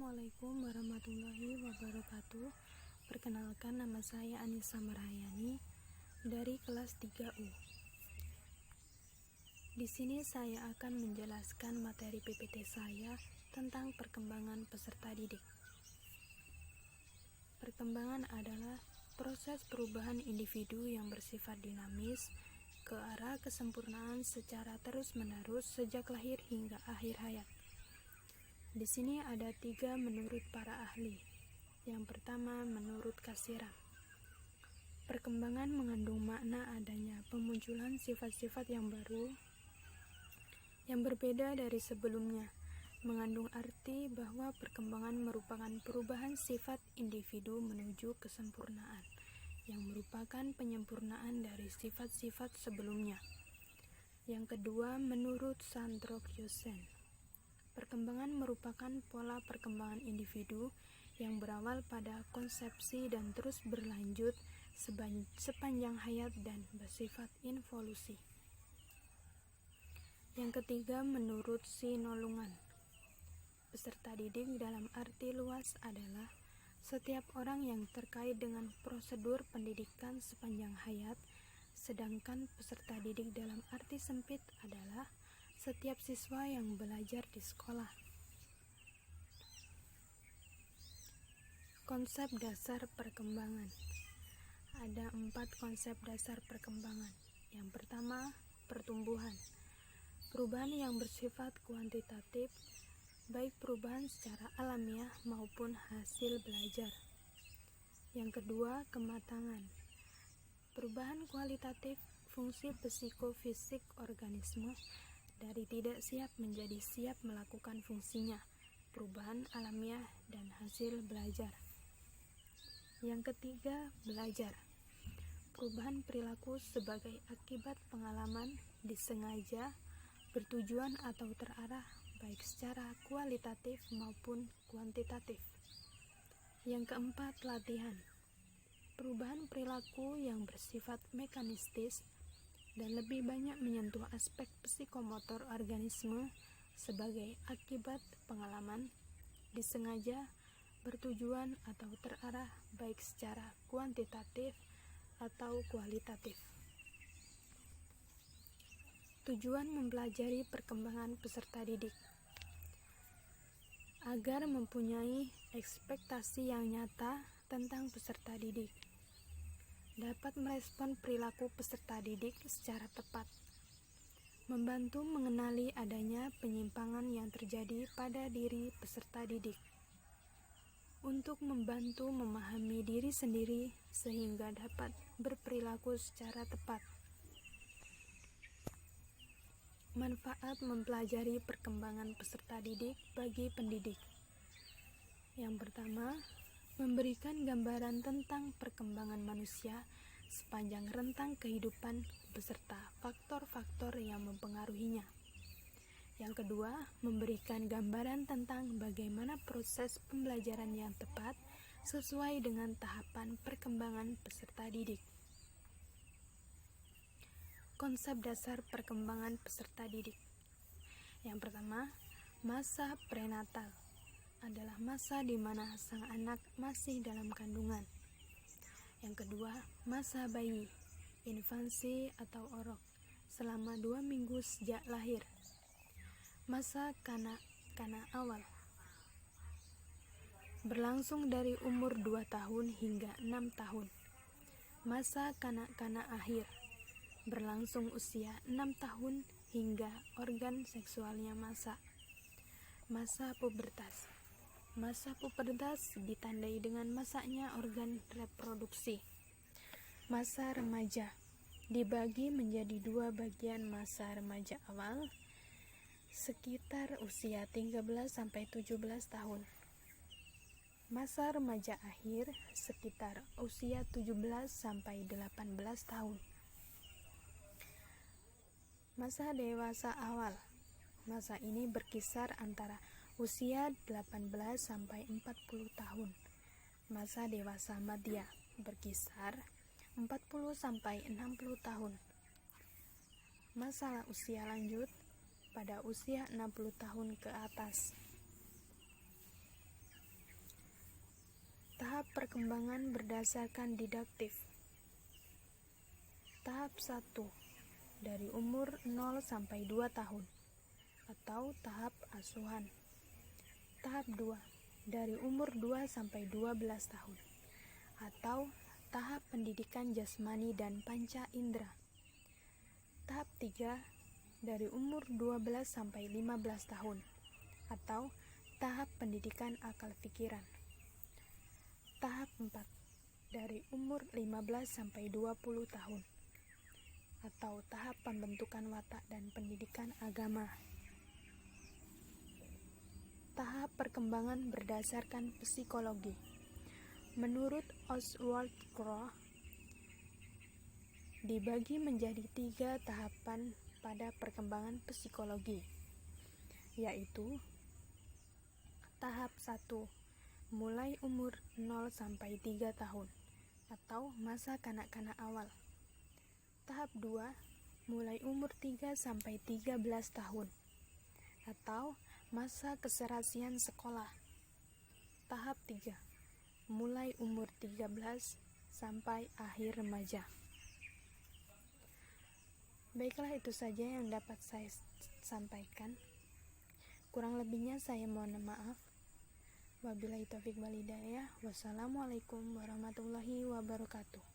Assalamualaikum warahmatullahi wabarakatuh. Perkenalkan, nama saya Anissa Marhayani dari kelas 3U. Di sini saya akan menjelaskan materi PPT saya tentang perkembangan peserta didik. Perkembangan adalah proses perubahan individu yang bersifat dinamis ke arah kesempurnaan secara terus-menerus sejak lahir hingga akhir hayat. Di sini ada 3 menurut para ahli. Yang pertama, menurut Cassirer, perkembangan mengandung makna adanya pemunculan sifat-sifat yang baru yang berbeda dari sebelumnya, mengandung arti bahwa perkembangan merupakan perubahan sifat individu menuju kesempurnaan, yang merupakan penyempurnaan dari sifat-sifat sebelumnya. Yang kedua, menurut Saint-Roch-Josen, perkembangan merupakan pola perkembangan individu yang berawal pada konsepsi dan terus berlanjut sepanjang hayat dan bersifat involusi. Yang ketiga, menurut Sinolongan, peserta didik dalam arti luas adalah setiap orang yang terkait dengan prosedur pendidikan sepanjang hayat, sedangkan peserta didik dalam arti sempit adalah setiap siswa yang belajar di sekolah. Konsep dasar perkembangan. Ada 4 konsep dasar perkembangan. Yang pertama, pertumbuhan. Perubahan yang bersifat kuantitatif, baik perubahan secara alamiah maupun hasil belajar. Yang kedua, kematangan. Perubahan kualitatif fungsi psikofisik organisme dari tidak siap menjadi siap melakukan fungsinya, perubahan alamiah dan hasil belajar. Yang ketiga, belajar. Perubahan perilaku sebagai akibat pengalaman disengaja, bertujuan atau terarah baik secara kualitatif maupun kuantitatif. Yang keempat, latihan. Perubahan perilaku yang bersifat mekanistis dan lebih banyak menyentuh aspek psikomotor organisme sebagai akibat pengalaman, disengaja, bertujuan atau terarah baik secara kuantitatif atau kualitatif. Tujuan mempelajari perkembangan peserta didik agar mempunyai ekspektasi yang nyata tentang peserta didik, dapat merespon perilaku peserta didik secara tepat, membantu mengenali adanya penyimpangan yang terjadi pada diri peserta didik, untuk membantu memahami diri sendiri sehingga dapat berperilaku secara tepat. Manfaat mempelajari perkembangan peserta didik bagi pendidik. Yang pertama, memberikan gambaran tentang perkembangan manusia sepanjang rentang kehidupan beserta faktor-faktor yang mempengaruhinya. Yang kedua, memberikan gambaran tentang bagaimana proses pembelajaran yang tepat sesuai dengan tahapan perkembangan peserta didik. Konsep dasar perkembangan peserta didik. Yang pertama, masa prenatal adalah masa di mana sang anak masih dalam kandungan. Yang kedua, masa bayi, infansi atau orok, selama 2 minggu sejak lahir. Masa kanak-kanak awal, berlangsung dari umur 2 tahun hingga 6 tahun. Masa kanak-kanak akhir, berlangsung usia 6 tahun hingga organ seksualnya masak. Masa pubertas. Masa pubertas ditandai dengan masaknya organ reproduksi. Masa remaja dibagi menjadi 2 bagian. Masa remaja awal sekitar usia 13-17 tahun. Masa remaja akhir sekitar usia 17-18 tahun. Masa dewasa awal. Masa ini berkisar antara usia 18-40 tahun. Masa dewasa madya berkisar 40-60 tahun. Masa usia lanjut pada usia 60 tahun ke atas. Tahap perkembangan berdasarkan didaktif. Tahap 1 dari umur 0 sampai 2 tahun atau tahap asuhan. Tahap 2 dari umur 2 sampai 12 tahun atau tahap pendidikan jasmani dan panca indera. Tahap 3 dari umur 12 sampai 15 tahun atau tahap pendidikan akal pikiran. Tahap 4 dari umur 15 sampai 20 tahun atau tahap pembentukan watak dan pendidikan agama. Tahap perkembangan berdasarkan psikologi. Menurut Oswald Crowe, dibagi menjadi 3 tahapan pada perkembangan psikologi, yaitu tahap 1 mulai umur 0 sampai 3 tahun atau masa kanak-kanak awal. Tahap 2 mulai umur 3 sampai 13 tahun atau masa keserasian sekolah. Tahap 3 mulai umur 13 sampai akhir remaja. Baiklah, itu saja yang dapat saya sampaikan. Kurang lebihnya saya mohon maaf. Wabillahi taufiq wal hidayah. Wassalamualaikum warahmatullahi wabarakatuh.